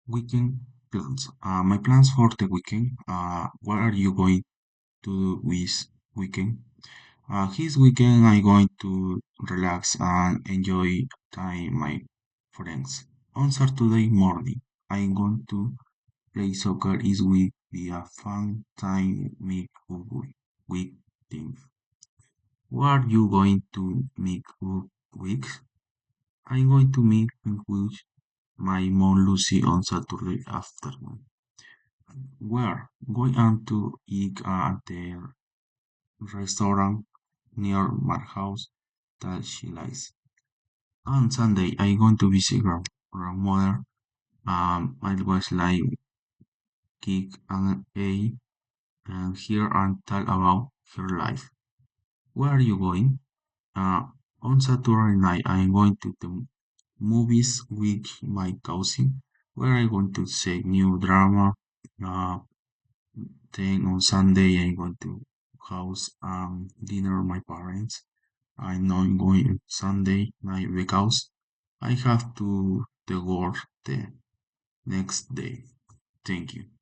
Weekend plans. My plans for the weekend. What are you going to do this weekend? This weekend I'm going to relax and enjoy time with my friends. On Saturday morning, I'm going to play soccer. It will be a fun time make with team. What are you going to make week? I'm going to meet with my mom Lucy on Saturday afternoon. We're going to eat at the restaurant near my house that she likes. On Sunday, I'm going to visit grandmother. I was like kick and a and hear and talk about her life. Where are you going? Uh, on Saturday night, I'm going to the movies with my cousin. Where I'm going to see new drama. Uh, Then on Sunday I go to house dinner with my parents. I'm not going Sunday night because I have to the work the next day. Thank you.